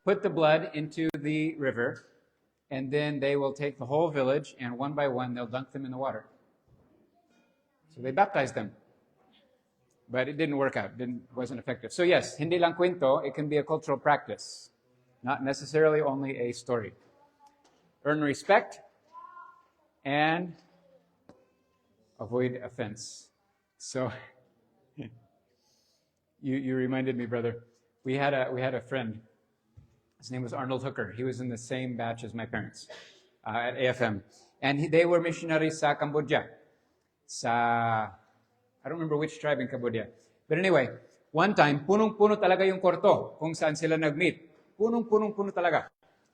put the blood into the river, and then they will take the whole village, and one by one, they'll dunk them in the water. So they baptized them. But it didn't work out. Wasn't effective. So yes, hindi lang kwento, it can be a cultural practice. Not necessarily only a story. Earn respect and avoid offense. So you reminded me, brother. We had a friend. His name was Arnold Hooker. He was in the same batch as my parents at AFM. And they were missionaries sa Cambodia. I don't remember which tribe in Cambodia. But anyway, one time, punong-puno talaga yung kwarto kung saan sila nag-meet. Punong-puno talaga.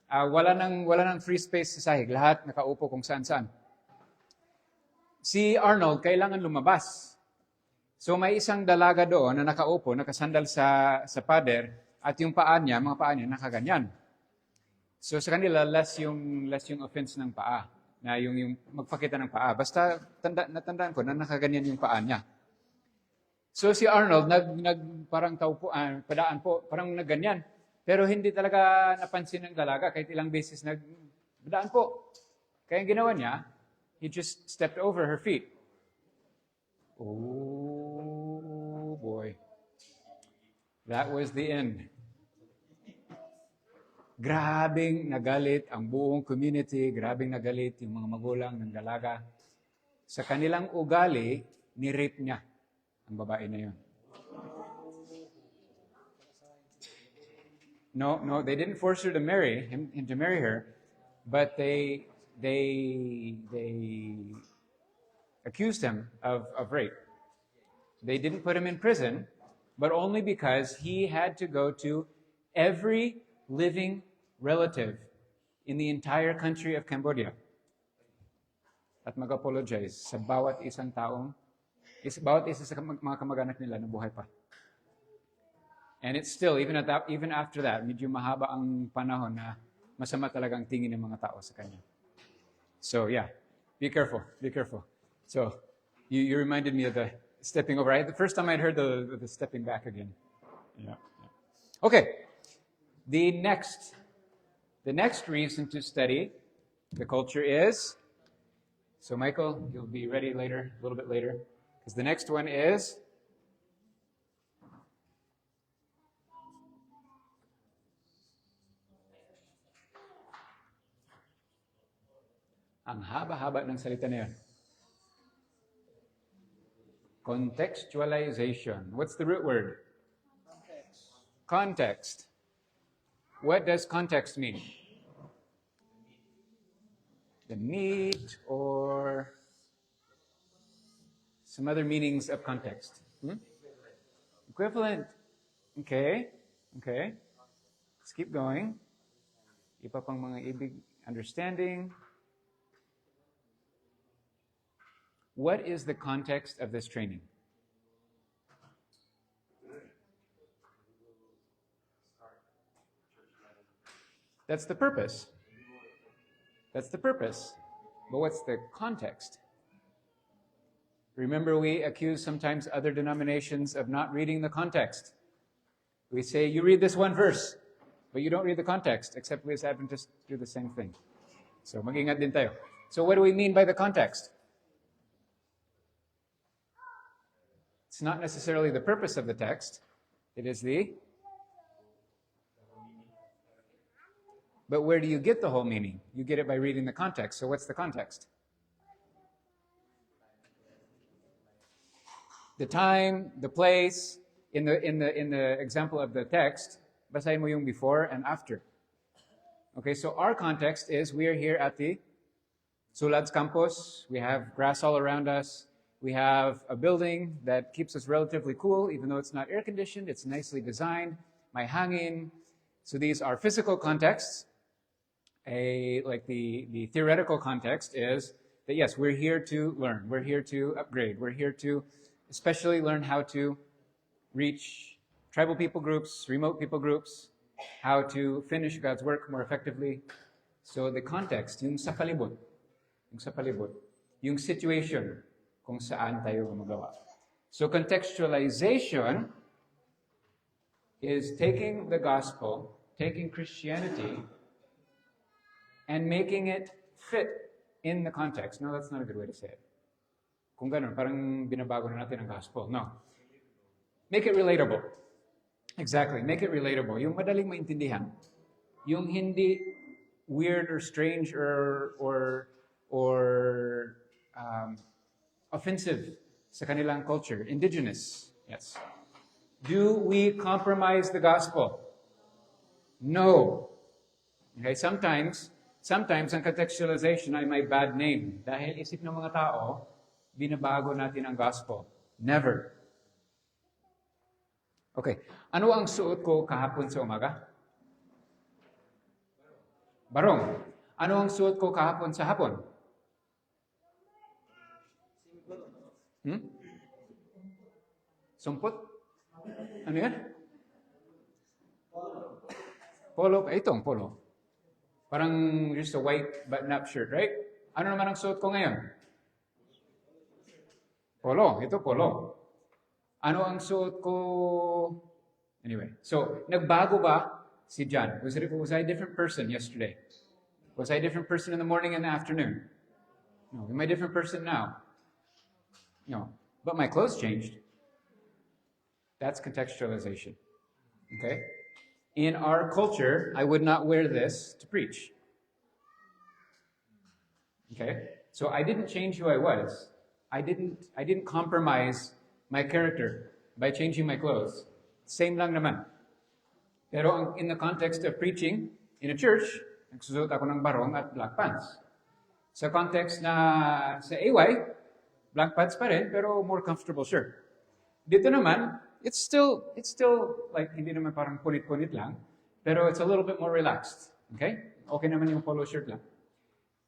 Wala nang free space sa sahig. Lahat nakaupo kung saan-saan. Si Arnold, kailangan lumabas. So may isang dalaga doon na nakaupo, nakasandal sa pader, at yung mga paa niya, nakaganyan. So sa kanila, less yung offense ng paa, na yung magpakita ng paa. Basta natandaan ko na nakaganyan yung paa niya. So si Arnold, parang padaan po, parang nagganyan. Pero hindi talaga napansin ng dalaga, kahit ilang beses padaan po. Kaya ang ginawa niya, he just stepped over her feet. Oh boy. That was the end. Grabing nagalit ang buong community, grabing nagalit yung mga magulang ng dalaga. Sa kanilang ugali, ni-rape niya ang babae na yun. No, they didn't force her to marry him to marry her, but they accused him of rape. They didn't put him in prison, but only because he had to go to every living relative in the entire country of Cambodia at mag-apologize sa bawat isang taong, bawat isa sa mga kamag-anak nila na buhay pa. And it's still, even after that, medyo mahaba ang panahon na masama talagang tingin ng mga tao sa kanya. So yeah, be careful. So you reminded me of the stepping over. The first time I'd heard the stepping back again. Yeah. Okay. The next reason to study the culture is, so Michael, you'll be ready later, a little bit later, because the next one is ang haba-haba ng salita na yan. Contextualization. What's the root word? Context. What does context mean? The meat or some other meanings of context. Equivalent. Okay. Let's keep going. Iba pang mga ibig understanding. What is the context of this training? That's the purpose. But what's the context? Remember, we accuse sometimes other denominations of not reading the context. We say, you read this one verse, but you don't read the context, except we as Adventists do the same thing. So, mag-ingat din tayo. So, what do we mean by the context? It's not necessarily the purpose of the text. It is the... But where do you get the whole meaning? You get it by reading the context. So what's the context? The time, the place. In the example of the text, basahin mo yung before and after. Okay, so our context is we are here at the Sulad's campus. We have grass all around us. We have a building that keeps us relatively cool, even though it's not air-conditioned. It's nicely designed. May hangin. So these are physical contexts. Like the theoretical context is that, yes, we're here to learn. We're here to upgrade. We're here to especially learn how to reach tribal people groups, remote people groups, how to finish God's work more effectively. So the context, yung sa palibot, yung situation kung saan tayo gumagawa. So contextualization is taking the gospel taking Christianity and making it fit in the context. No, that's not a good way to say it. Kung ganun, parang binabago na natin ang gospel. No. Make it relatable. Exactly. Make it relatable. Yung madaling maintindihan. Yung hindi weird or strange or offensive sa kanilang culture. Indigenous. Yes. Do we compromise the gospel? No. Okay, sometimes ang contextualization ay may bad name. Dahil isip ng mga tao, binabago natin ang gospel. Never. Okay, ano ang suot ko kahapon sa umaga? Barong. Ano ang suot ko kahapon sa hapon? Sumpot? Ano yan? Polo. Itong polo. Parang just a white button-up shirt, right? Ano naman ang suot ko ngayon? Polo. Ito, polo. Ano ang suot ko? Anyway, so, nagbago ba si John? Was I a different person yesterday? Was I a different person in the morning and the afternoon? No. Am I a different person now? No. But my clothes changed. That's contextualization. Okay? In our culture, I would not wear this to preach. Okay? So I didn't change who I was. I didn't compromise my character by changing my clothes. Same lang naman. Pero in the context of preaching in a church, nagsusuot ako ng barong at black pants. Sa context na sa AY, black pants pa rin, pero more comfortable shirt. Dito naman, it's still like, hindi naman parang punit-punit lang, pero it's a little bit more relaxed. Okay? Okay naman yung polo shirt lang.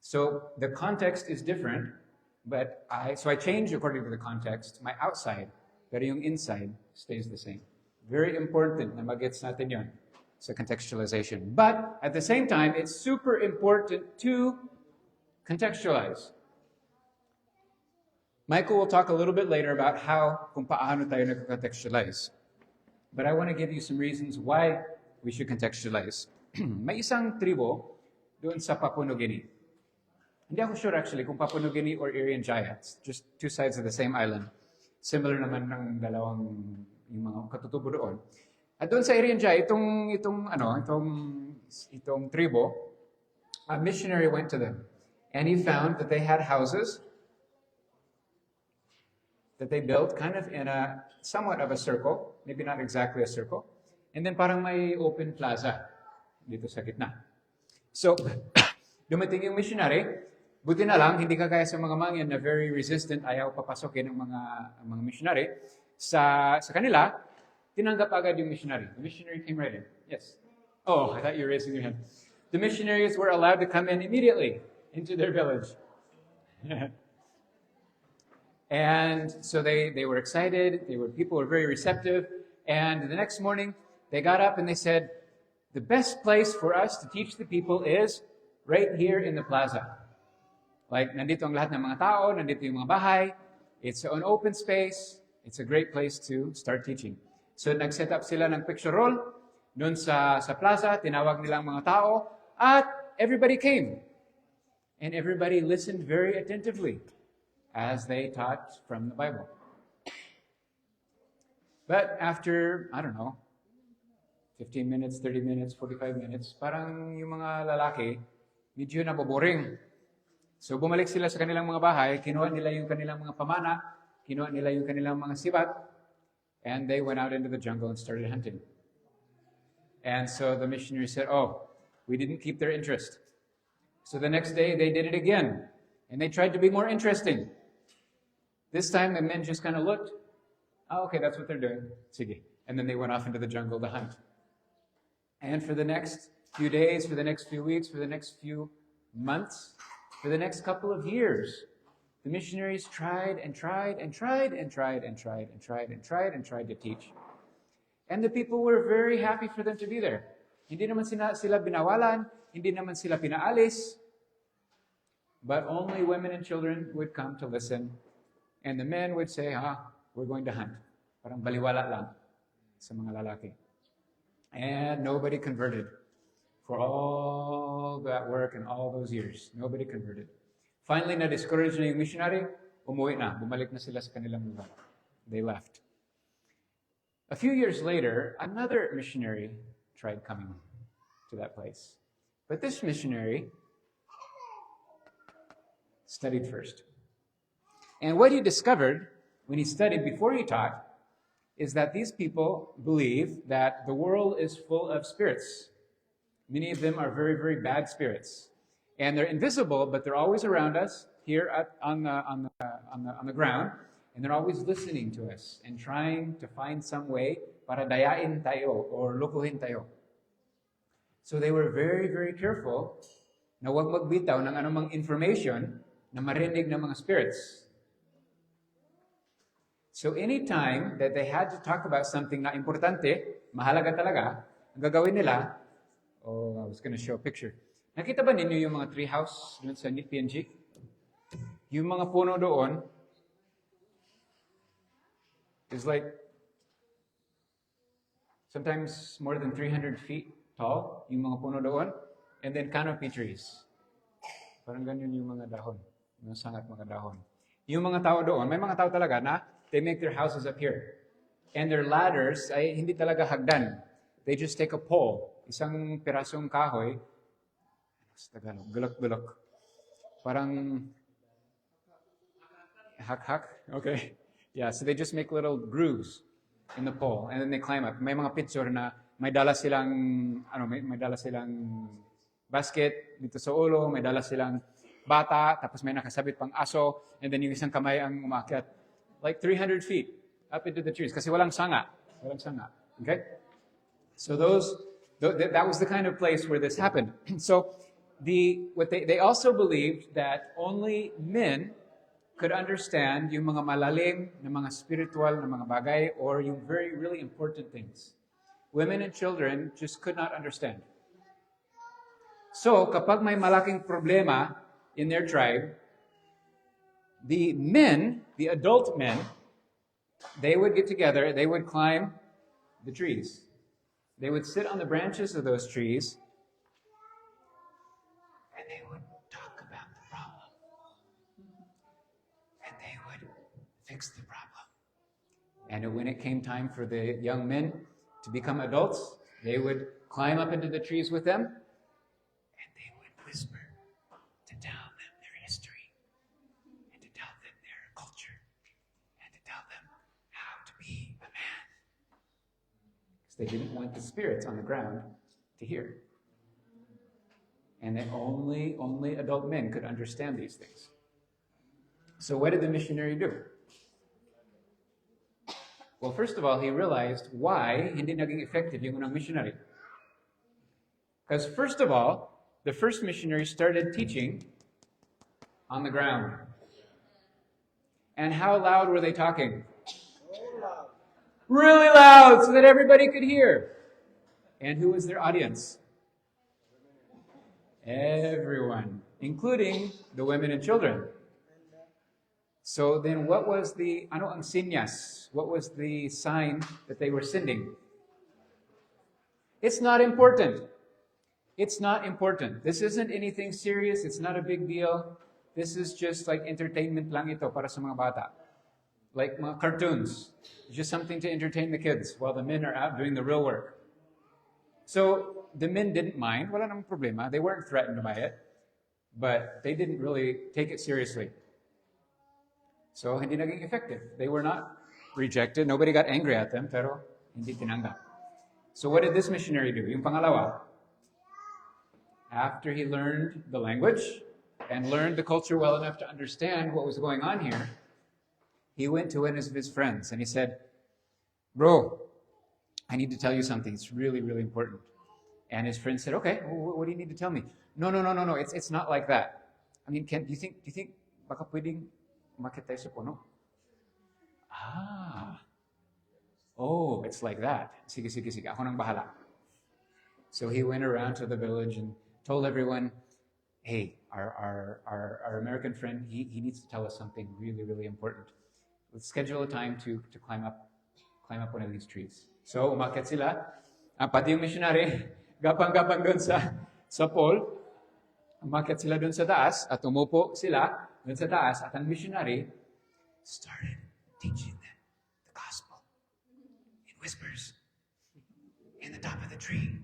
So, the context is different, but I change according to the context, my outside, pero yung inside stays the same. Very important na magets natin yun sa contextualization. But, at the same time, it's super important to contextualize. Michael will talk a little bit later about kung paano tayo nag-contextualize. But I want to give you some reasons why we should contextualize. May isang tribo doon sa Papua New Guinea. Hindi ako sure actually kung Papua New Guinea or Irian Jaya. It's just two sides of the same island. Similar naman ng yung mga katutubo doon. At doon sa Irian Jaya, itong tribo, a missionary went to them. And he found that they had houses that they built kind of in a somewhat of a circle, maybe not exactly a circle, and then parang may open plaza dito sa gitna. So, dumating yung missionary, buti na lang, hindi kagaya sa mga mangyan na very resistant, ayaw papasokin ng mga missionary. Sa kanila, tinanggap agad yung missionary. The missionary came right in. Yes. Oh, I thought you were raising your hand. The missionaries were allowed to come in immediately into their village. And so they were excited. People were very receptive. And the next morning, they got up and they said, the best place for us to teach the people is right here in the plaza. Like, nandito ang lahat ng mga tao, nandito yung mga bahay. It's an open space. It's a great place to start teaching. So, nag-set up sila ng picture roll doon sa plaza. Tinawag nila ang mga tao. At everybody came. And everybody listened very attentively as they taught from the Bible. But after, 15 minutes, 30 minutes, 45 minutes, parang yung mga lalaki, medyo naboboring. So bumalik sila sa kanilang mga bahay, kinuha nila yung kanilang mga pamana, kinuha nila yung kanilang mga sibat, and they went out into the jungle and started hunting. And so the missionary said, we didn't keep their interest. So the next day, they did it again. And they tried to be more interesting. This time, the men just kind of looked. Oh, okay, that's what they're doing. Sige. And then they went off into the jungle to hunt. And for the next few days, for the next few weeks, for the next few months, for the next couple of years, the missionaries tried and tried and tried and tried and tried and tried and tried and tried to teach. And the people were very happy for them to be there. Hindi naman sila binawalan, hindi naman sila pinaalis, but only women and children would come to listen. And the men would say, we're going to hunt. Parang baliwala lang sa mga lalaki. And nobody converted. For all that work and all those years, nobody converted. Finally, na-discourage na yung missionary, umuwi na, bumalik na sila sa kanilang lugar. They left. A few years later, another missionary tried coming to that place. But this missionary studied first. And what he discovered when he studied before he taught is that these people believe that the world is full of spirits. Many of them are very, very bad spirits. And they're invisible, but they're always around us here on the ground. And they're always listening to us and trying to find some way para dayain tayo or lokohin tayo. So they were very, very careful na huwag magbitaw ng anumang information na marinig ng mga spirits. So anytime that they had to talk about something na importante, mahalaga talaga, ang gagawin nila, I was going to show a picture. Nakita ba ninyo yung mga treehouse doon sa PNG? Yung mga puno doon is like sometimes more than 300 feet tall, yung mga puno doon, and then canopy trees. Parang ganyan yung mga dahon, yung sangat mga dahon. Yung mga tao doon, may mga tao talaga na they make their houses up here. And their ladders ay hindi talaga hagdan. They just take a pole, isang pirasong kahoy, sa Tagalog, gulak-gulak. Parang hak-hak? Okay. Yeah, so they just make little grooves in the pole and then they climb up. May mga picture na may dala silang may dala silang basket dito sa ulo, may dala silang bata, tapos may nakasabit pang aso, and then yung isang kamay ang umakyat like 300 feet up into the trees kasi walang sanga. Walang sanga. Okay? So that was the kind of place where this happened. So they also believed that only men could understand yung mga malalim na mga spiritual na mga bagay or yung very, really important things. Women and children just could not understand. So, kapag may malaking problema in their tribe, the men, the adult men, they would get together, they would climb the trees. They would sit on the branches of those trees and they would talk about the problem. And they would fix the problem. And when it came time for the young men to become adults, they would climb up into the trees with them and they would whisper to tell them their history and to tell them their culture and to tell them how to be a man. Because they didn't want the spirits on the ground to hear. And that only adult men could understand these things. So what did the missionary do? Well, first of all, he realized why hindi naging effective yung unang missionary. Because first of all, the first missionary started teaching on the ground. And how loud were they talking? Really loud, so that everybody could hear. And who was their audience? Everyone, including the women and children. So then what was the, ano ang sinyas? What was the sign that they were sending? It's not important. It's not important. This isn't anything serious. It's not a big deal. This is just like entertainment lang ito para sa mga bata. Like mga cartoons. It's just something to entertain the kids while the men are out doing the real work. So the men didn't mind. Wala namang problema. They weren't threatened by it. But they didn't really take it seriously. So hindi naging effective. They were not rejected. Nobody got angry at them, pero hindi tinanggap. So what did this missionary do? Yung pangalawa, after he learned the language and learned the culture well enough to understand what was going on here, he went to one of his friends and he said, "Bro, I need to tell you something. It's really, really important." And his friend said, "Okay, well, what do you need to tell me?" No. It's not like that. I mean, do you think baka pwedeng umakyat tayo sa puno? Oh, it's like that. Sige. Ako nang bahala. So he went around to the village and told everyone, "Hey, our American friend, he needs to tell us something really, really important. Let's schedule a time to climb up one of these trees." So umakyat sila. Pati yung missionary, gapang-gapang doon sa pole. Umakyat sila doon sa taas at umupo sila doon sa taas at ang missionary started teaching them the gospel in whispers in the top of the tree.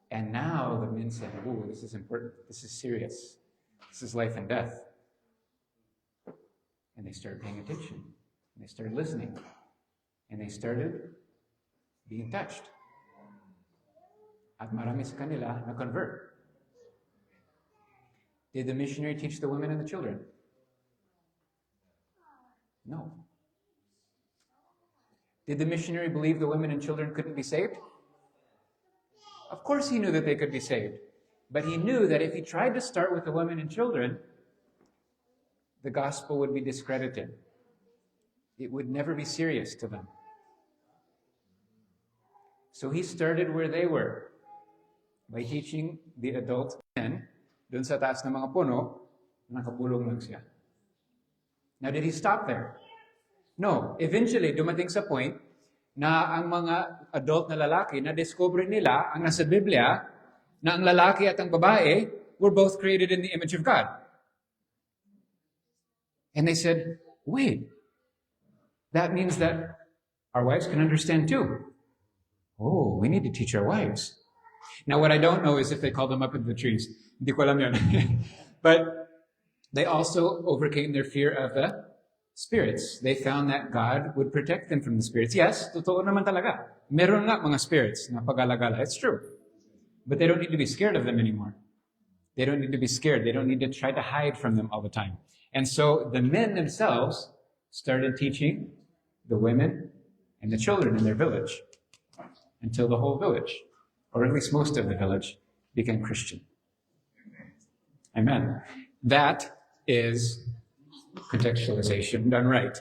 And now the men said, "Ooh, this is important. This is serious. This is life and death." And they started paying attention. And they started listening. And they started being touched. At marami sa kanila na-convert. Did the missionary teach the women and the children? No. Did the missionary believe the women and children couldn't be saved? Of course he knew that they could be saved. But he knew that if he tried to start with the women and children, the gospel would be discredited. It would never be serious to them. So he started where they were, by teaching the adult men, dun sa taas ng mga puno, nakabulong lang siya. Now, did he stop there? No. Eventually, dumating sa point na ang mga adult na lalaki, na-discover nila, ang nasa Biblia, na ang lalaki at ang babae were both created in the image of God. And they said, wait, that means that our wives can understand too. Oh, we need to teach our wives. Now, what I don't know is if they called them up into the trees. Hindi ko alam yun. But they also overcame their fear of the spirits. They found that God would protect them from the spirits. Yes, totoo naman talaga. Meron nga mga spirits na pag-alagala. It's true. But they don't need to be scared of them anymore. They don't need to be scared. They don't need to try to hide from them all the time. And so the men themselves started teaching the women and the children in their village until the whole village, or at least most of the village, became Christian. Amen. That is contextualization done right.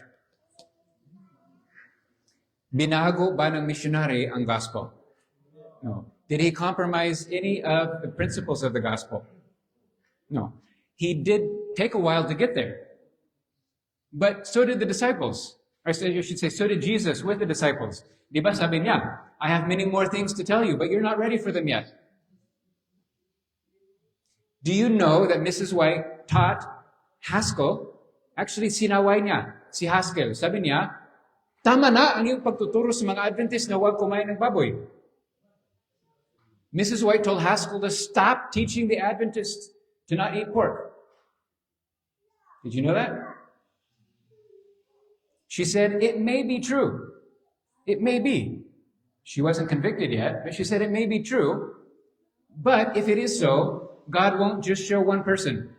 Binago ba ng missionary ang gospel? No. Did he compromise any of the principles of the gospel? No. He did take a while to get there. But so did the disciples. Or you should say, so did Jesus with the disciples. Di ba sabi niya, I have many more things to tell you, but you're not ready for them yet. Do you know that Mrs. White taught Haskell? Actually, sinaway niya si Haskell. Sabi niya, tama na ang iyong pagtuturo sa mga Adventist na huwag kumain ng baboy. Mrs. White told Haskell to stop teaching the Adventists to not eat pork. Did you know that? She said, it may be true. It may be. She wasn't convicted yet, but she said it may be true. But if it is so, God won't just show one person.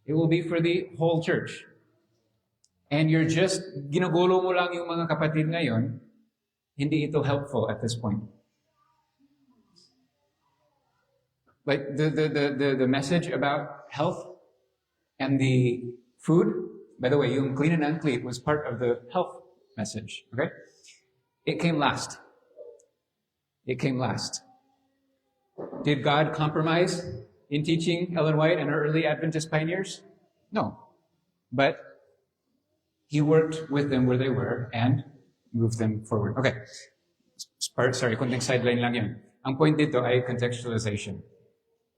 It will be for the whole church. And you're just, ginugulo mo lang yung mga kapatid ngayon, hindi ito helpful at this point. Like the message about health and the food, by the way, yung clean and unclean was part of the health message, okay? It came last. It came last. Did God compromise in teaching Ellen White and her early Adventist pioneers? No. But he worked with them where they were and moved them forward. Okay. Sorry, konting sideline lang yun. Ang point dito ay contextualization.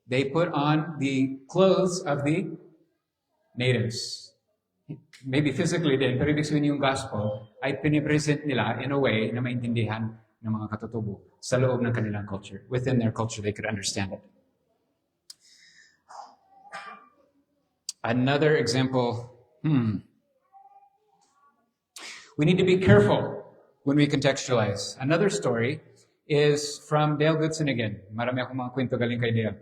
They put on the clothes of the natives. Maybe physically din, pero ibig sabihin yung gospel ay pinipresent nila in a way na maintindihan ng mga katutubo sa loob ng kanilang culture. Within their culture, they could understand it. Another example, we need to be careful when we contextualize. Another story is from Dale Goodson again. Marami akong mga kwento galing kay Dale.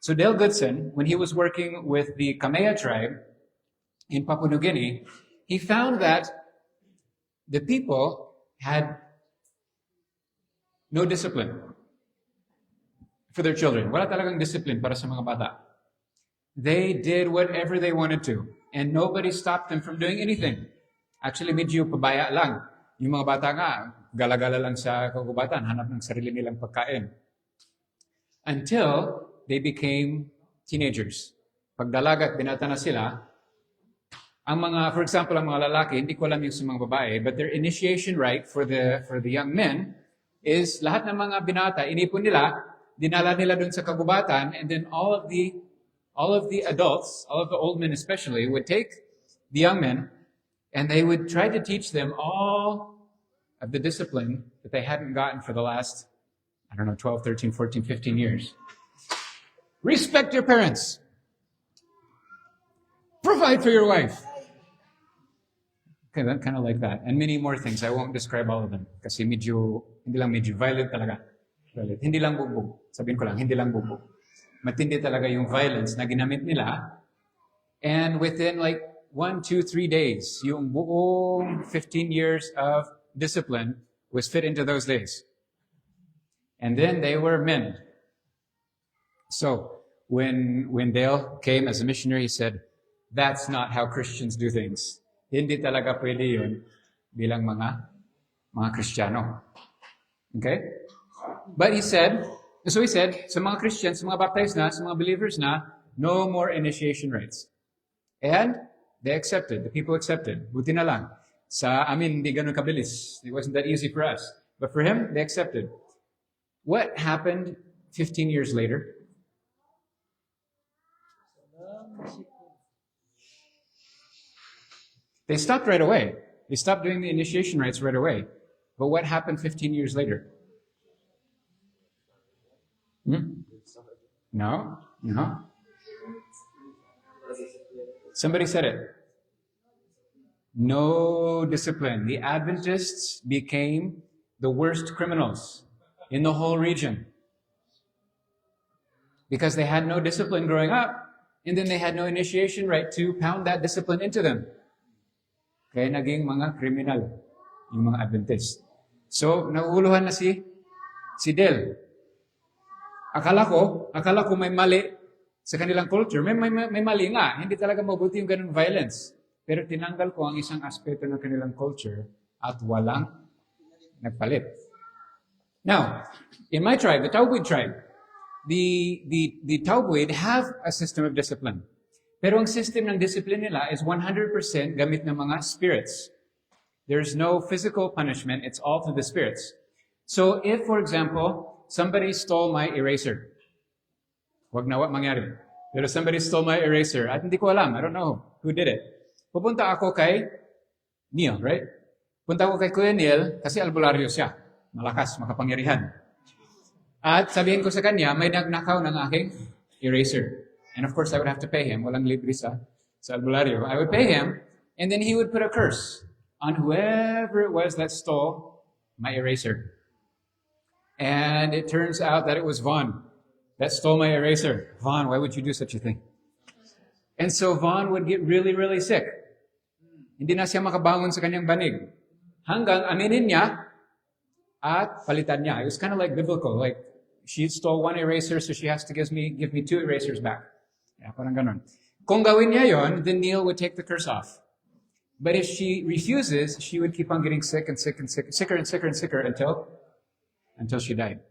So Dale Goodson, when he was working with the Kamea tribe in Papua New Guinea, he found that the people had no discipline for their children. Wala talagang discipline para sa mga bata. They did whatever they wanted to, and nobody stopped them from doing anything. Actually, medyo pabaya lang. Yung mga bata nga, gala-gala lang sa kagubatan, hanap ng sarili nilang pagkain. Until they became teenagers. Pag dalaga at binata na sila, for example, ang mga lalaki, hindi ko alam yung sa mga babae, but their initiation rite for the young men is lahat ng mga binata, inipon nila, dinala nila dun sa kagubatan, and then all of the adults, all of the old men especially, would take the young men, and they would try to teach them all of the discipline that they hadn't gotten for the last, 12, 13, 14, 15 years. Respect your parents. Provide for your wife. Okay, kind of like that. And many more things. I won't describe all of them. Kasi hindi lang medyo violent talaga. Violent. Hindi lang bugbog. Sabihin ko lang, hindi lang bugbog. Matindi talaga yung violence na ginamit nila. And within 1, 2, 3 days, yung buong 15 years of discipline was fit into those days. And then they were men. So, when Dale came as a missionary, he said, that's not how Christians do things. Hindi talaga pwede yun bilang mga Kristiyano. Okay? But he said, sa mga Christians, sa mga baptized na, sa mga believers na, no more initiation rites. And they accepted. The people accepted. Buti na lang. Sa amin, hindi ganun kabilis. It wasn't that easy for us. But for him, they accepted. What happened 15 years later? They stopped right away. They stopped doing the initiation rites right away. But what happened 15 years later? No. Somebody said it. No discipline. The Adventists became the worst criminals in the whole region. Because they had no discipline growing up, and then they had no initiation rite to pound that discipline into them. Kaya naging mga kriminal yung mga Adventist. So, nauuluhan na si Del. Akala ko may mali sa kanilang culture. May mali nga. Hindi talaga mabuti yung ganun violence. Pero tinanggal ko ang isang aspeto ng kanilang culture at walang nagpalit. Now, in my tribe, the Taubuid tribe, the Taubuid have a system of discipline. Pero ang system ng discipline nila is 100% gamit ng mga spirits. There's no physical punishment. It's all through the spirits. So if, for example, somebody stole my eraser, wag na mangyari. Pero somebody stole my eraser at hindi ko alam. I don't know who did it. Pupunta ako kay Neil, right? Punta ako kay Kuya Neil kasi albularyo siya. Malakas, makapangyarihan. At sabihin ko sa kanya, may nagnakaw ng aking eraser. And of course, I would have to pay him. Walang libre sa albularyo. I would pay him, and then he would put a curse on whoever it was that stole my eraser. And it turns out that it was Vaughn that stole my eraser. Vaughn, why would you do such a thing? And so Vaughn would get really, really sick. Hindi na siya makabangon sa kanyang banig. Hanggang aminin niya at palitan niya. It was kind of like biblical. Like, she stole one eraser, so she has to give me 2 erasers back. Yeah, parang ganon. Kung gawin niya yon, then Neil would take the curse off. But if she refuses, she would keep on getting sick and sick and sick, sicker and sicker and sicker until she died.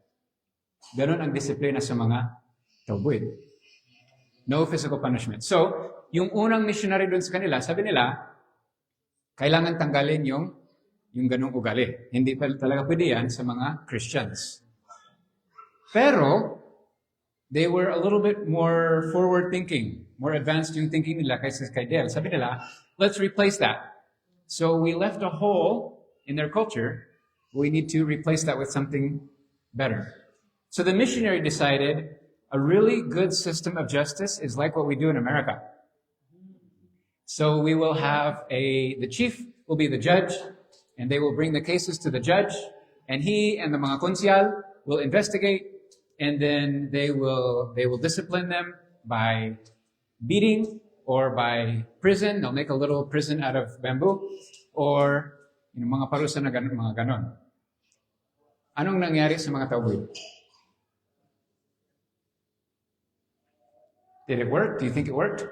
Ganon ang disiplina sa mga Taubuid. No physical punishment. So, yung unang missionary doon sa kanila, sabi nila, kailangan tanggalin yung ganong ugali. Hindi pa talaga pwede yan sa mga Christians. Pero, they were a little bit more forward-thinking, more advanced yung thinking nila kaysa kay Del. Sabi nila, let's replace that. So we left a hole in their culture. We need to replace that with something better. So the missionary decided a really good system of justice is like what we do in America. So we will have the chief will be the judge, and they will bring the cases to the judge, and he and the mga konsyal will investigate. And then they will discipline them by beating or by prison. They'll make a little prison out of bamboo or mga parusa na mga ganon. Anong nangyari sa mga Taubuid? Did it work? Do you think it worked?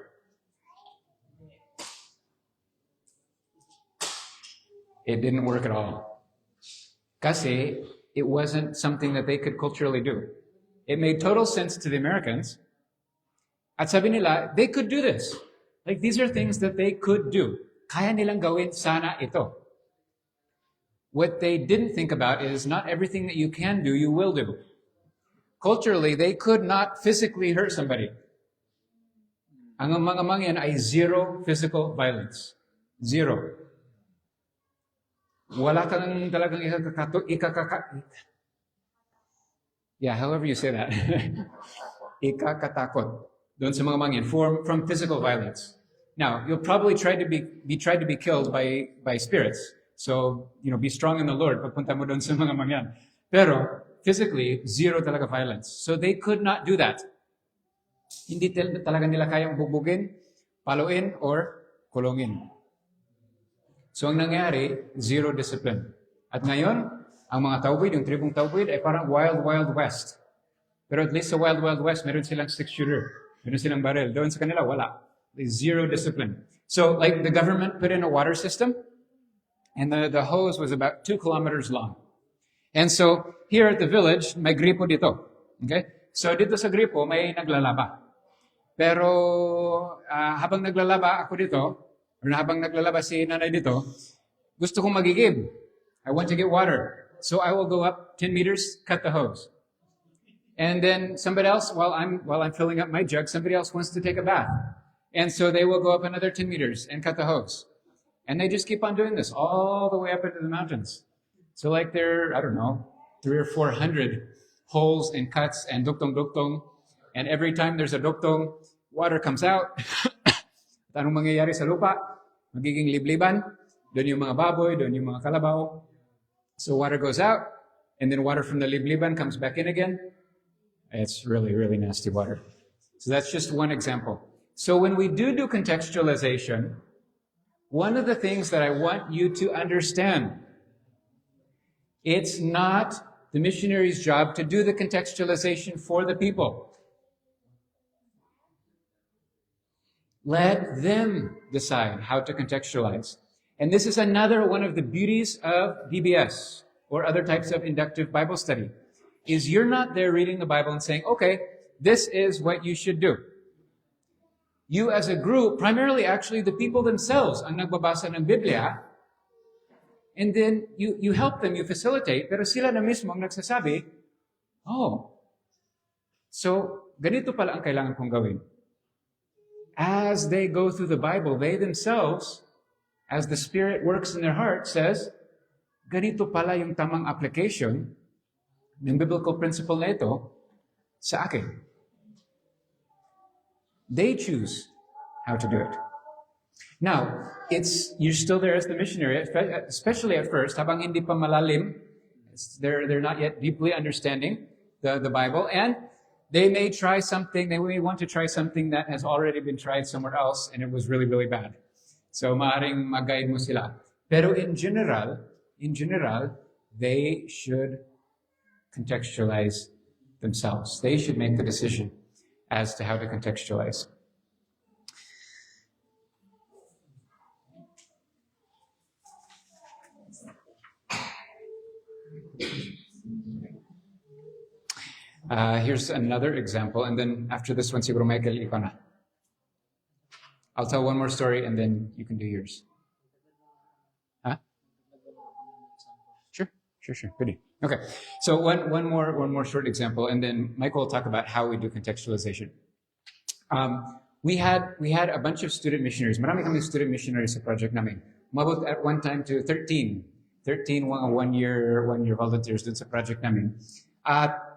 It didn't work at all. Kasi it wasn't something that they could culturally do. It made total sense to the Americans. At sabi nila, they could do this. Like, these are things that they could do. Kaya nilang gawin sana ito. What they didn't think about is not everything that you can do, you will do. Culturally, they could not physically hurt somebody. Ang mga mangyan ay zero physical violence. Zero. Wala kang talagang however you say that. Ikakatakot. Doon sa mga mangyan from physical violence. Now, you'll probably try to be killed by spirits. So, be strong in the Lord pagpunta mo doon sa mga mangyan. Pero physically, zero talaga violence. So they could not do that. Hindi talaga nila kayang bubugin, paluin, or kulungin. So ang nangyari, zero discipline. At ngayon, ang mga Tauwid, yung tribong Tauwid, ay parang wild, wild west. Pero at least sa wild, wild west, meron silang 6-shooter. Meron silang baril. Doon sa kanila, wala. There's zero discipline. So, like, the government put in a water system, and the hose was about 2 kilometers long. And so, here at the village, may gripo dito. Okay? So, dito sa gripo, may naglalaba. Pero, habang naglalaba ako dito, or habang naglalaba si nanay dito, gusto kong magigib. I want to get water. So, I will go up 10 meters, cut the hose. And then somebody else, while I'm filling up my jug, somebody else wants to take a bath. And so they will go up another 10 meters and cut the hose. And they just keep on doing this all the way up into the mountains. So like there are, 300 or 400 holes and cuts and duktong. And every time there's a duktong, water comes out. At anong mangyayari sa lupa? Magiging libliban. Doon yung mga baboy, doon yung mga kalabaw. So water goes out, and then water from the libliban comes back in again. It's really, really nasty water. So that's just one example. So when we do contextualization, one of the things that I want you to understand, it's not the missionary's job to do the contextualization for the people. Let them decide how to contextualize. And this is another one of the beauties of VBS or other types of inductive Bible study, is you're not there reading the Bible and saying, okay, this is what you should do. You as a group, primarily actually the people themselves ang nagbabasa ng Biblia, and then you help them, you facilitate, pero sila na mismo ang nagsasabi, so ganito pala ang kailangan kong gawin. As they go through the Bible, they themselves, as the Spirit works in their heart, says, ganito pala yung tamang application ng biblical principle na ito sa akin. They choose how to do it. Now, you're still there as the missionary, especially at first, habang hindi pa malalim, they're not yet deeply understanding the Bible, and they may want to try something that has already been tried somewhere else, and it was really, really bad. So, maaring mag-guide mo sila. Pero in general, they should contextualize themselves. They should make the decision as to how to contextualize. Here's another example, and then after this one, siguro Michael, ikaw na. I'll tell one more story, and then you can do yours. Huh? Sure. Good. Okay. So one more short example, and then Michael will talk about how we do contextualization. We had a bunch of student missionaries. Marami kami student missionaries sa project namin. Umabot at one time to 13 one year volunteers dun sa project namin. At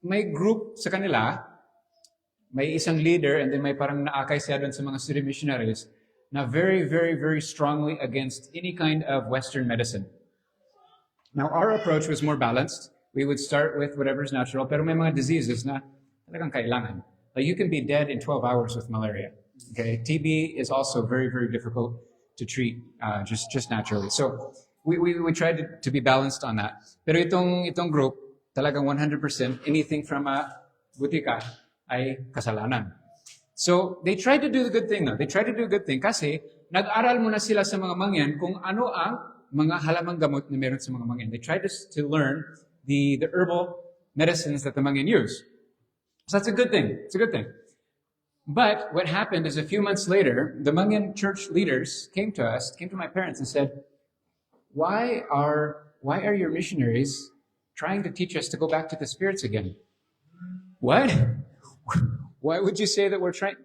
may group sa kanila, may isang leader, and then may parang naakay siya dun sa mga student missionaries na very, very, very strongly against any kind of Western medicine. Now, our approach was more balanced. We would start with whatever's natural, pero may mga diseases na talagang kailangan. Like you can be dead in 12 hours with malaria. Okay, TB is also very, very difficult to treat just naturally. So we tried to be balanced on that. Pero itong group, talagang 100%, anything from butika ay kasalanan. So they tried to do the good thing. No? They tried to do a good thing kasi nag-aral muna sila sa mga mangyan kung ano ang mga halamang gamot na meron sa mga mangyan. They tried to learn the herbal medicines that the mangyan use. So that's a good thing. It's a good thing. But what happened is a few months later, the Mangyang church leaders came to my parents and said, why are your missionaries trying to teach us to go back to the spirits again? What? Why would you say that we're trying?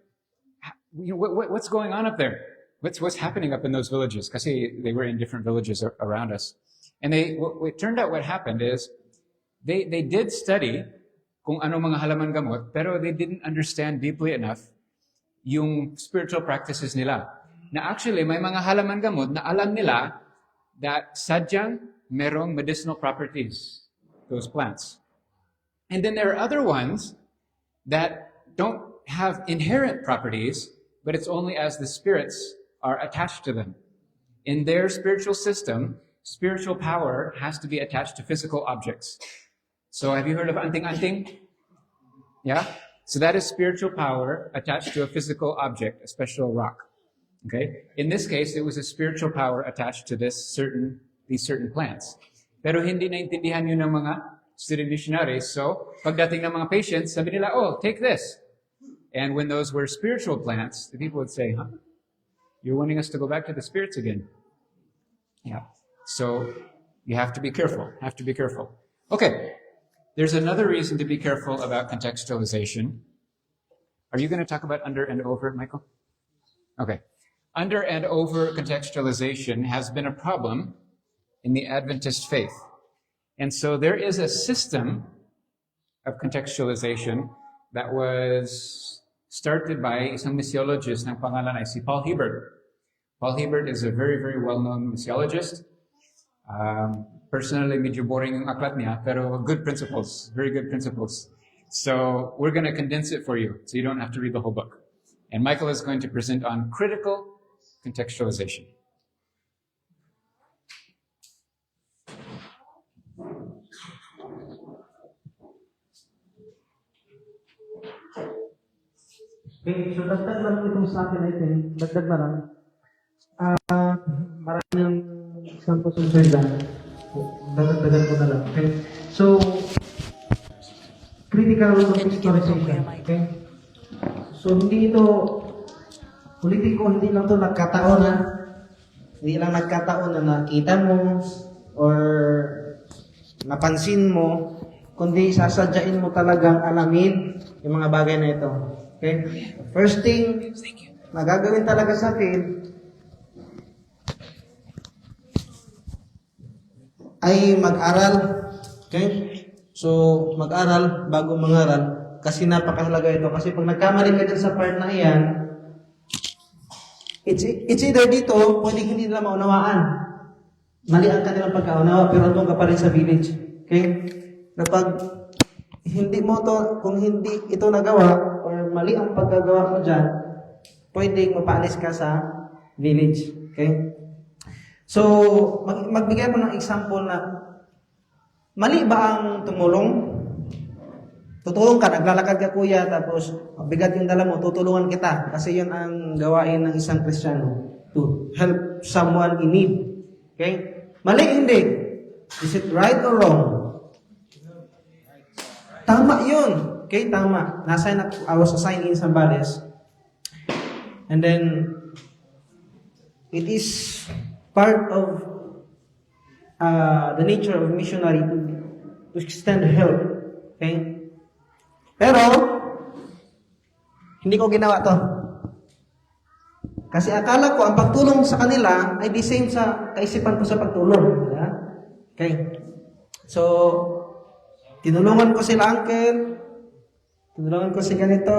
What's going on up there? What's happening up in those villages? Because they were in different villages around us. And it turned out what happened is they did study kung ano mga halaman gamot, pero they didn't understand deeply enough yung spiritual practices nila. Na actually, may mga halaman gamot na alam nila that sadyang merong medicinal properties, those plants. And then there are other ones that don't have inherent properties, but it's only as the spirits are attached to them. In their spiritual system, spiritual power has to be attached to physical objects. So have you heard of anting-anting? Yeah? So that is spiritual power attached to a physical object, a special rock. Okay? In this case, it was a spiritual power attached to these certain plants. Pero hindi naintindihan yun ng mga student missionaries. So, pagdating ng mga patients, sabi nila, oh, take this. And when those were spiritual plants, the people would say, huh? You're wanting us to go back to the spirits again. Yeah. So, you have to be careful. Okay. There's another reason to be careful about contextualization. Are you going to talk about under and over, Michael? Okay. Under and over contextualization has been a problem in the Adventist faith. And so there is a system of contextualization that was started by isang missiologist ng pangalan ay si Paul Hebert. Paul Hebert is a very, very well-known missiologist. Personally, medyo boring yung aklat niya, pero good principles, very good principles. So we're going to condense it for you, so you don't have to read the whole book. And Michael is going to present on critical contextualization. Okay, so dagdag lang itong sa akin, I think. Dagdag na lang. Maraming examples of dyan. Dagdagan ko na lang. Okay? So, critical contextualization. Okay? So, hindi ito politiko, hindi lang ito nagkataon na. Hindi lang nagkataon na nakita mo or napansin mo, kundi sasadyain mo talagang alamin yung mga bagay na ito. Okay? First thing na gagawin talaga sa atin ay mag-aral. Okay? So, mag-aral bago mangaral kasi napakahalaga ito. Kasi pag nagkamali ka dyan sa part na iyan, it's either dito, pwede hindi nila maunawaan. Mali ang kanilang pagkaunawa, pero andun ka pa rin sa village. Okay? Kapag hindi mo to, kung hindi ito nagawa, or mali ang paggagawa mo dyan, pwedeng mapaalis ka sa village. Okay? So, magbigay mo ng example na mali ba ang tumulong? Tutulong ka, naglalakad ka kuya, tapos bigat yung dala mo, tutulungan kita. Kasi yun ang gawain ng isang Kristiyano, to help someone in need. Okay? Mali, hindi. Is it right or wrong? Tama yun. Okay, tama. I was assigned in Zambales. And then, it is part of the nature of missionary to extend help. Okay? Pero, hindi ko ginawa to. Kasi akala ko, ang pagtulong sa kanila ay the same sa kaisipan ko sa pagtulong. Okay? So, tinulungan ko sila uncle, tinulungan ko si ganito,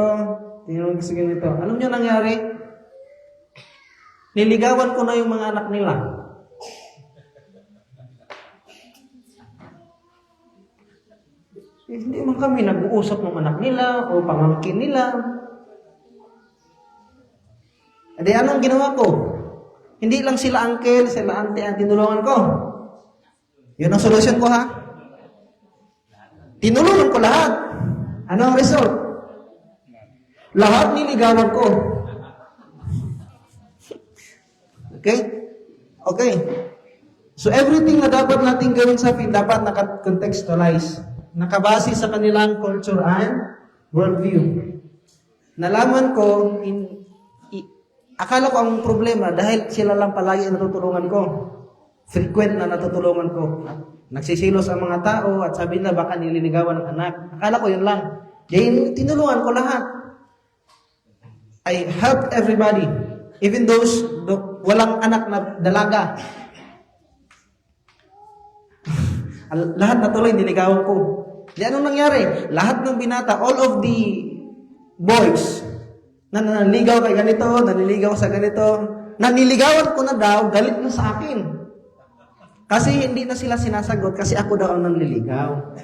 tinulungan ko si ganito. Alam niyo nangyari? Niligawan ko na yung mga anak nila. Hindi man kami nag-uusap ng anak nila o pamangkin nila. Adi anong ginawa ko? Hindi lang sila uncle, sila auntie ang tinulungan ko. Yun ang solusyon ko ha. Tinulungan ko lahat. Ano ang result? Lahat niligawan ko. Okay? Okay. So everything na dapat natin gawin sa faith, dapat naka-contextualize. Nakabase sa kanilang culture and worldview. nalaman ko, akala ko ang problema dahil sila lang palagi ang natutulungan ko. Frequent na natutulungan ko. Nagsisilos ang mga tao at sabi na baka nililigawan ng anak. Akala ko yun lang. Dahil tinulungan ko lahat. I helped everybody. Even those walang anak na dalaga. Lahat na tuloy niligawan ko. Di anong nangyari? Lahat ng binata, all of the boys na naniligaw kay ganito, naniligaw sa ganito, naniligawan ko na daw, galit na sa akin. Kasi hindi na sila sinasagot kasi ako daw ang nanliligaw.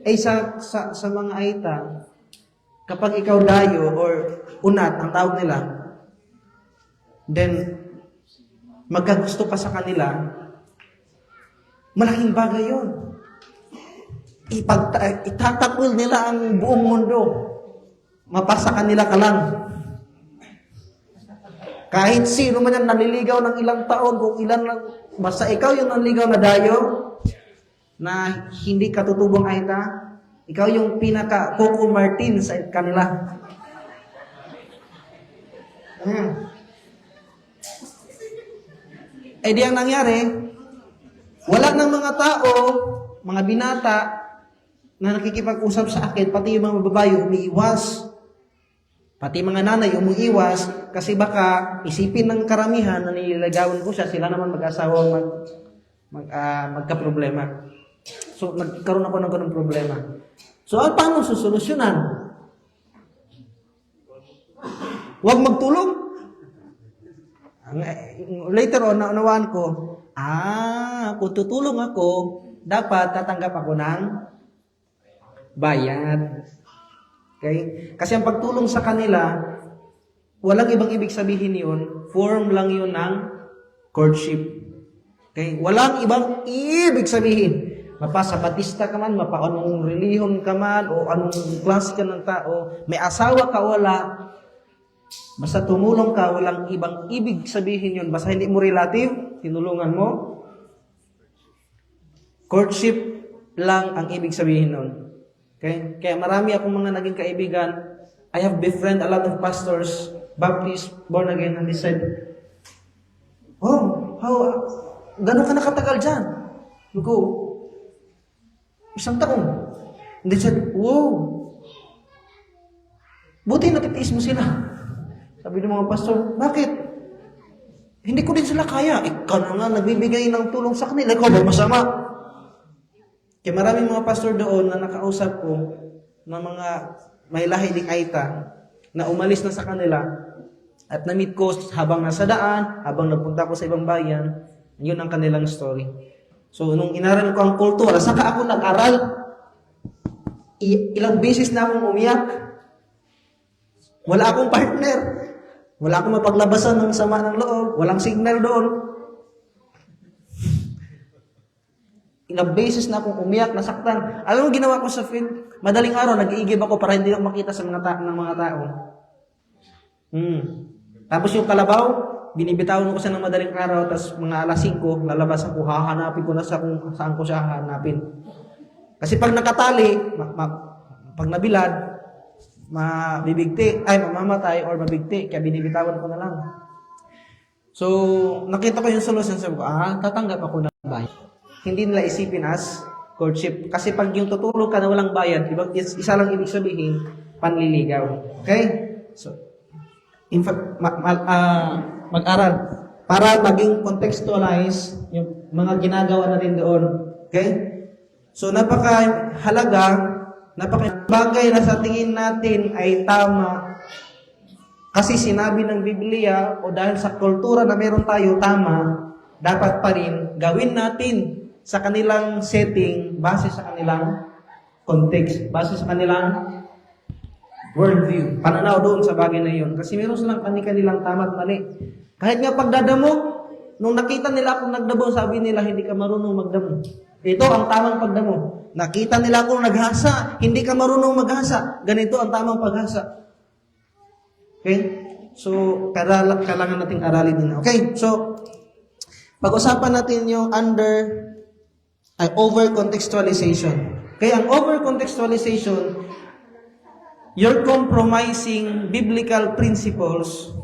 Eh sa mga Aita, kapag ikaw dayo or unat, ang tawag nila, then magkagusto ka sa kanila, malaking bagay yun. Itatakwil nila ang buong mundo. Mapasa kanila ka lang. Kahit sino man yan nanliligaw ng ilang taon, kung ilan lang, basta ikaw yung nanligaw na dayo, na hindi katutubong Aita, ikaw yung pinaka Coco Martin sa kanila. Eh di ang nangyari, wala ng mga tao, mga binata, na nakikipag-usap sa akin, pati yung mga babae umiiwas. Pati mga nanay umiiwas kasi baka isipin ng karamihan na nililigawan ko siya, sila naman mag-asawang magka-problema. So, nagkaroon ako ng ganung problema. So, paano susolusyonan? Huwag magtulong. Later on, naunawaan ko, kung tutulong ako, dapat tatanggap ako ng bayad. Okay? Kasi ang pagtulong sa kanila, walang ibang ibig sabihin yun, form lang yun ng courtship. Okay? Walang ibang ibig sabihin. Mapasa Batista ka man, mapa anong reliyon ka man, o anong klase ka ng tao, may asawa ka wala, basta tumulong ka, walang ibang ibig sabihin yun. Basta hindi mo relative, tinulungan mo, courtship lang ang ibig sabihin nun. Okay? Kaya marami akong mga naging kaibigan. I have befriend a lot of pastors, Baptist, born again, and they said, gano'n ka nakatagal dyan? Go, 1 taon. And they said, buti natitiis mo sila. Sabi ng mga pastor, bakit? Hindi ko din sila kaya. Ikaw na nga nagbibigay ng tulong sa kanila. Ikaw ba masama? Kaya maraming mga pastor doon na nakausap ko ng mga may lahi ng Aita na umalis na sa kanila at na-meet ko habang nasa daan, habang nagpunta ko sa ibang bayan, yun ang kanilang story. So, nung inaral ko ang kultura, saka ako nag-aral, ilang beses na akong umiyak. Wala akong partner. Wala akong mapaglabasan ng sama ng loob. Walang signal doon. Ilang beses na akong umiyak, nasaktan. Alam mo ginawa ko sa field? Madaling araw, nag-iigib ako para hindi ako makita sa ng mga tao. Tapos yung kalabaw, binibitawan ko siya ng madaling araw, tapos mga alas 5, lalabas ako, hahanapin ko na sa kung saan ko siya hahanapin. Kasi pag nakatali, pag nabilad, mamamatay or mabigti, kaya binibitawan ko na lang. So, nakita ko yung solution, sabi ko, tatanggap ako ng bayad. Hindi nila isipin as courtship. Kasi pag yung tutulog ka na walang bayad, isa lang ibig sabihin, panliligaw. Okay? So, in fact, mag-aral para maging contextualize yung mga ginagawa natin doon. Okay? So, napaka-halaga, napaka-bagay na sa tingin natin ay tama. Kasi sinabi ng Biblia o dahil sa kultura na meron tayo tama, dapat pa rin gawin natin sa kanilang setting, base sa kanilang context, base sa kanilang worldview, pananaw doon sa bagay na yun. Kasi meron silang kanilang tama at mali. Kahit nga pagdadamo, nung nakita nila akong nagdamo, sabi nila, hindi ka marunong magdamo. Ito ang tamang pagdamo. Nakita nila akong naghasa, hindi ka marunong maghasa. Ganito ang tamang paghasa. Okay? So, kailangan nating aralin din. Okay? So, pag-usapan natin yung over-contextualization. Kaya ang over-contextualization, you're compromising biblical principles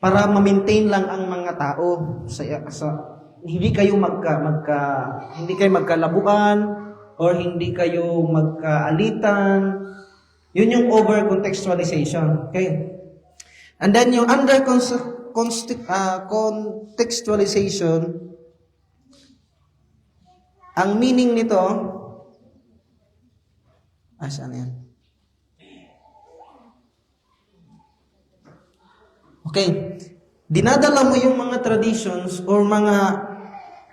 para ma-maintain lang ang mga tao sa hindi kayo hindi kayo magkalabuan or hindi kayo magkaalitan. Yun yung over contextualization. Okay? And then yung under contextualization, ang meaning nito, saan yan? Okay. Dinadala mo yung mga traditions or mga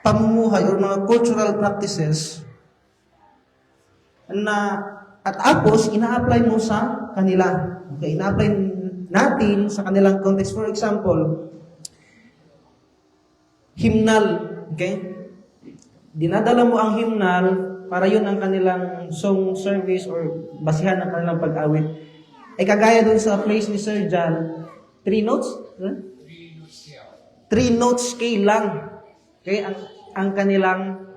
pamumuhay or mga cultural practices na at tapos ina-apply mo sa kanila. Okay, ina-apply natin sa kanilang context. For example, hymnal. Okay? Dinadala mo ang hymnal para yun ang kanilang song service or basihan ng kanilang pag-awit. Ay kagaya dun sa place ni Sir John, 3 notes? 3 notes scale lang. Okay? Ang kanilang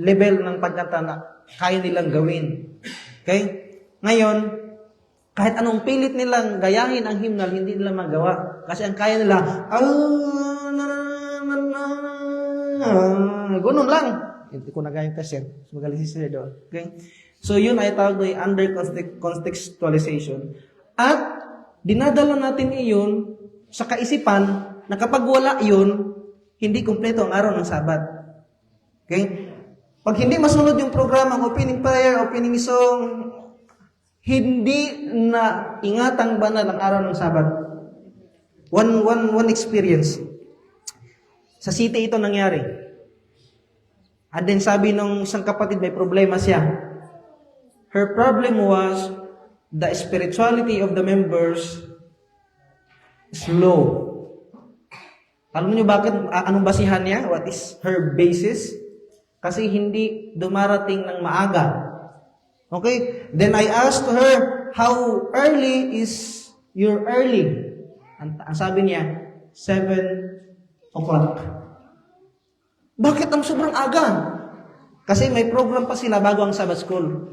level ng pagkanta na kaya nilang gawin. Okay? Ngayon, kahit anong pilit nilang gayahin ang hymnal, hindi nila magawa. Kasi ang kaya nila, ganun lang. Hindi ko nagayang kasir. Magaling si Sir doon. Okay? So, yun ay tawag na under contextualization. At, dinadala natin iyon sa kaisipan na kapag wala yun, hindi kumpleto ang araw ng Sabat. Okay? Pag hindi masunod yung programa, opening prayer, opening song, hindi na ingatang banal ang araw ng Sabat. One experience. Sa city ito nangyari. At then sabi nung isang kapatid, may problema siya. Her problem was the spirituality of the members is low. Alam niyo bakit? Anong basihan niya? What is her basis? Kasi hindi dumarating ng maaga. Okay? Then I asked her, how early is your early? Ang sabi niya, 7 o'clock. Bakit ang sobrang aga? Kasi may program pa sila bago ang Sabbath School.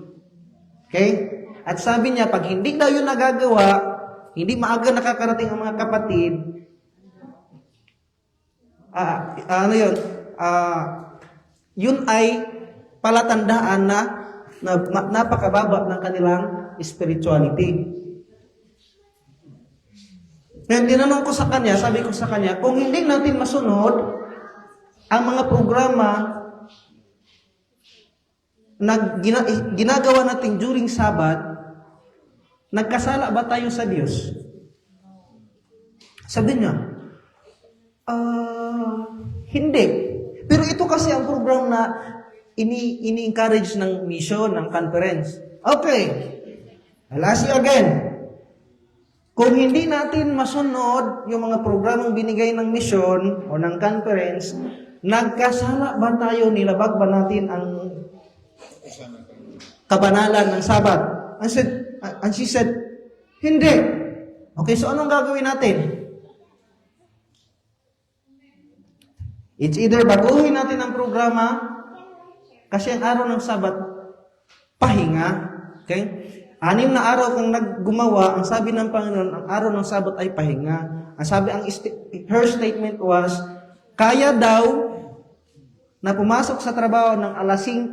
Okay? At sabi niya, pag hindi daw yun nagagawa, hindi maaga nakakarating ang mga kapatid, yun ay palatandaan na napakababa ng kanilang spirituality. Ngayon, tinanong ko sa kanya, sabi ko sa kanya, kung hindi natin masunod ang mga programa na ginagawa natin during Sabbath, nagkasala ba tayo sa Diyos? Sabi niya, hindi. Pero ito kasi ang program na ini-encourage ng mission, ng conference. Okay. I'll ask you again. Kung hindi natin masunod yung mga programang binigay ng mission o ng conference, nagkasala ba tayo, nilabag ba natin ang kabanalan ng Sabat? And she said, hindi. Okay, so anong gagawin natin? It's either baguhin natin ang programa, kasi ang araw ng Sabat, pahinga. Okay? 6 na araw kung naggumawa, ang sabi ng Panginoon, ang araw ng Sabat ay pahinga. Ang sabi, her statement was, kaya daw na pumasok sa trabaho ng alas 5,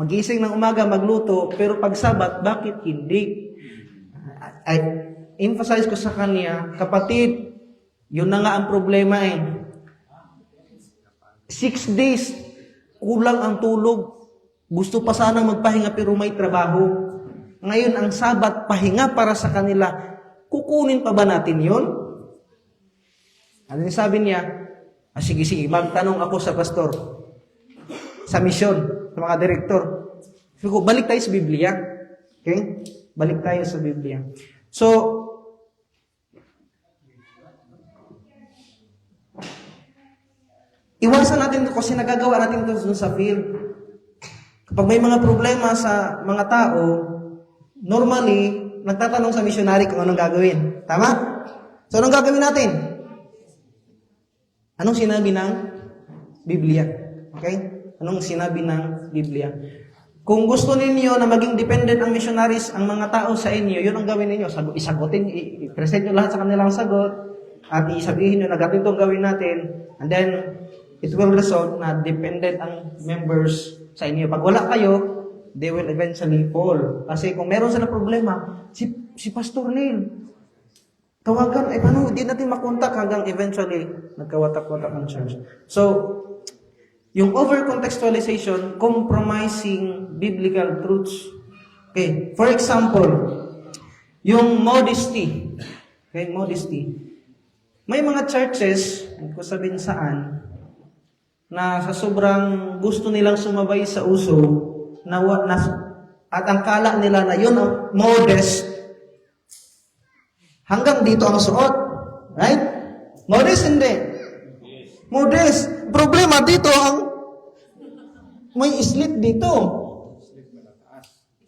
magising ng umaga, magluto, pero pag Sabat, bakit hindi? I emphasize ko sa kanya, kapatid, yun na nga ang problema 6 days, kulang ang tulog. Gusto pa sana magpahinga pero may trabaho. Ngayon, ang Sabat, pahinga para sa kanila. Kukunin pa ba natin yun? Ano yung sabi niya? Sige, magtanong ako sa pastor. Sa misyon, sa mga direktor. Sabi ko, balik tayo sa Biblia. Okay? Balik tayo sa Biblia. So, iwasan natin ito kasi nagagawa natin ito sa field. Kapag may mga problema sa mga tao, normally, nagtatanong sa missionary kung anong gagawin. Tama? So, anong gagawin natin? Anong sinabi ng Biblia? Okay? Anong sinabi ng Biblia? Kung gusto ninyo na maging dependent ang missionaries, ang mga tao sa inyo, yun ang gawin ninyo. Isagutin, i-present nyo lahat sa kanilang sagot, at isabihin nyo na ganito gawin natin, and then, it will result na dependent ang members sa inyo. Pag wala kayo, they will eventually fall. Kasi kung meron sila problema, si Pastor Neil, tawagan, paano, hindi natin makontak hanggang eventually nagkawatak-watak ang church. So, yung over-contextualization, compromising biblical truths. Okay, for example, yung modesty. Okay, modesty. May mga churches, hindi ko sabihin saan, na sa sobrang gusto nilang sumabay sa uso, at ang kala nila na yun ang modest, hanggang dito ang suot. Right? Modest hindi. Modest. Problema dito ang may slit dito.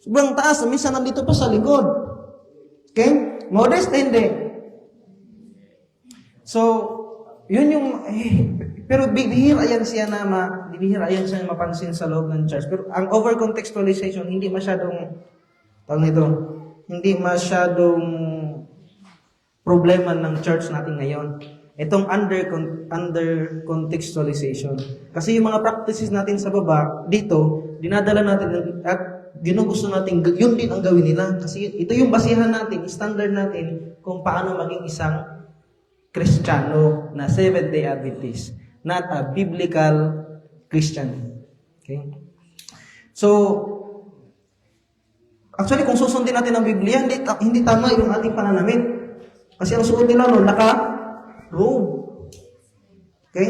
Sobrang taas. Minsan nandito pa sa likod. Okay? Modest hindi. So, yun yung pero bihira yan siya bihira yan siya mapansin sa loob ng church. Pero ang over-contextualization, hindi masyadong problema ng church natin ngayon. Itong under contextualization. Kasi yung mga practices natin sa baba, dito, dinadala natin at ginugusto natin, yun din ang gawin nila. Kasi ito yung basihan natin, standard natin kung paano maging isang Kristiyano na Seventh-day Adventist. Not a biblical Christian. Okay? So, actually, kung susundin natin ang Biblia, hindi tama yung ating pananamit. Kasi ang suot nila no, naka-robe. Okay?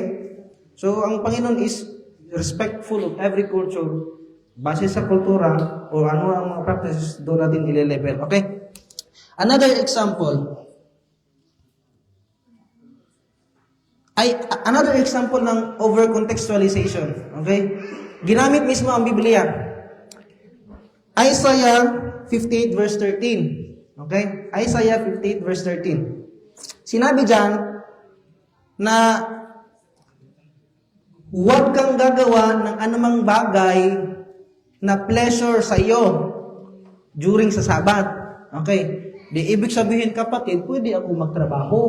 So, ang Panginoon is respectful of every culture. Base sa kultura o ano ang mga practices, doon natin ile-level. Okay? Another example ng over-contextualization. Okay? Ginamit mismo ang Biblia. Isaiah 58 verse 13. Okay? Isaiah 58 verse 13. Sinabi dyan na huwag kang gagawa ng anumang bagay na pleasure sa iyo during sa Sabat. Okay? Di ibig sabihin, kapatid, pwede ako magtrabaho.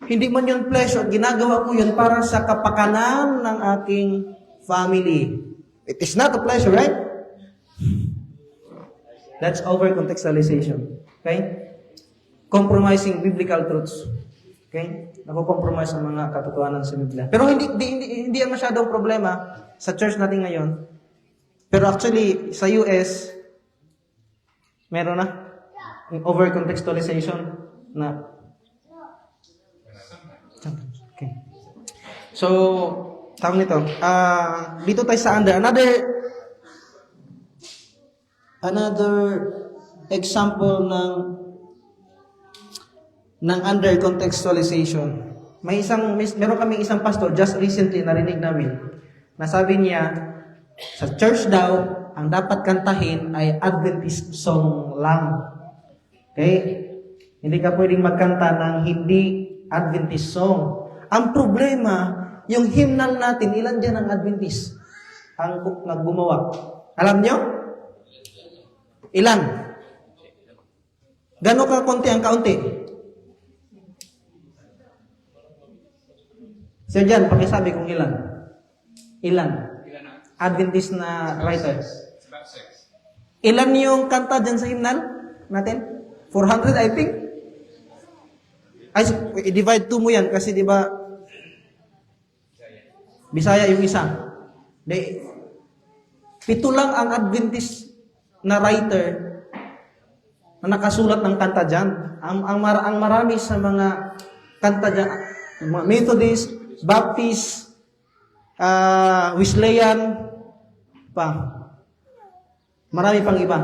Hindi man yun pleasure, ginagawa ko yun para sa kapakanan ng aking family. It is not a pleasure, right? That's over-contextualization. Okay? Compromising biblical truths. Okay? Nako-compromise ang mga katotohanan sa Biblia. Pero hindi yan masyadong problema sa church natin ngayon. Pero actually, sa US, meron na over-contextualization na. Okay. So, tawag nito. Dito tayo sa another example ng under contextualization. Meron kaming isang pastor just recently narinig namin. Nasabi niya sa church daw ang dapat kantahin ay Adventist song lang. Okay? Hindi ka pwedeng magkanta ng hindi Adventist song. Ang problema, yung hymnal natin, ilan dyan ang Adventist ang naggumawa? Alam nyo? Ilan? Gano'n ka konti ang kaunti? Sir Jan, pakisabi kung ilan. Ilan? Adventist na writers. Ilan yung kanta dyan sa hymnal natin? 400, I think? Ay, i-divide 2 mo yan kasi di ba Bisaya yung isa. 7 lang ang Adventist na writer na nakasulat ng kanta dyan. Ang marami sa mga kanta dyan, mga Methodist, Baptist, Wesleyan, pa. Marami pang iba.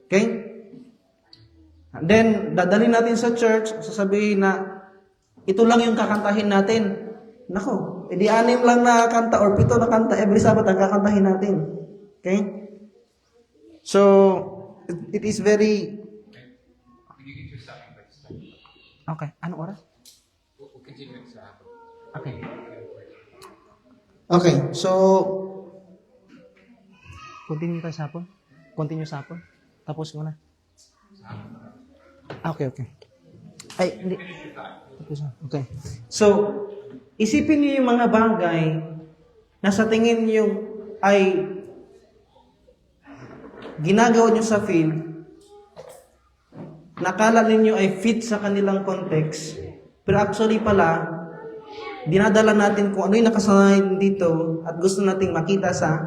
Okay? And then, dadalhin natin sa church, sasabihin na, ito lang yung kakantahin natin. Nako, edi 6 lang na kanta or 7 na kanta every Sabbath ang kakantahin natin. Okay? So, it is very... Okay, anong oras? Okay. Okay, so continue tayo sa hapon. Continue sa hapon. Tapos mo na. Okay, okay. Ay, hindi. Tapos na. Okay. So, isipin niyo yung mga bagay na sa tingin niyo ay ginagawa niyo sa field, nakala ninyo ay fit sa kanilang context, pero actually pala, dinadala natin kung ano yung nakasanayan dito at gusto nating makita sa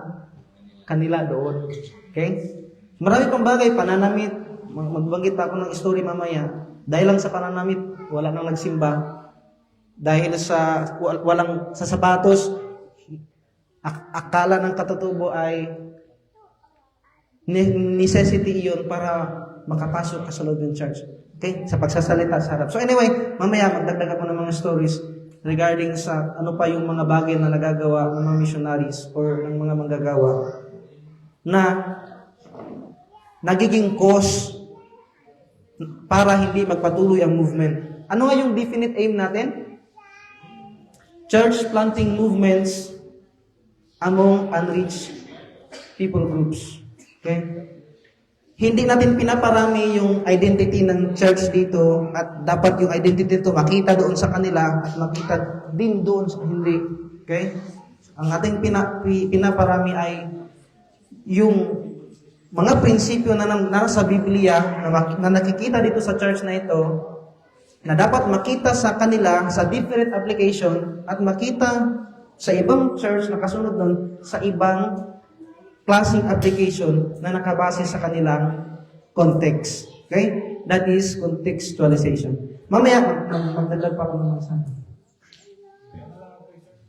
kanila doon. Okay? Marami pang bagay, pananamit. Magbanggit pa ako ng story mamaya. Dahil lang sa pananamit, wala nang nagsimba. Dahil sa walang sa sapatos, akala ng katutubo ay necessity iyon para makapasok ka sa loob ng church. Okay? Sa pagsasalita sa harap. So anyway, mamaya magdagdag ako ng mga stories regarding sa ano pa yung mga bagay na nagagawa ng mga missionaries or ng mga manggagawa na nagiging cause para hindi magpatuloy ang movement. Ano nga yung definite aim natin? Church planting movements among unreached people groups. Okay? Hindi natin pinaparami yung identity ng church dito at dapat yung identity dito makita doon sa kanila at makita din doon sa hindi. Okay? Ang ating pinaparami ay yung mga prinsipyo na nasa Biblia na nakikita dito sa church na ito na dapat makita sa kanila sa different application at makita sa ibang church na kasunod nun sa ibang klaseng application na nakabase sa kanilang context. Okay? That is contextualization. Mamaya, magdagdag pa ako ng mga sana.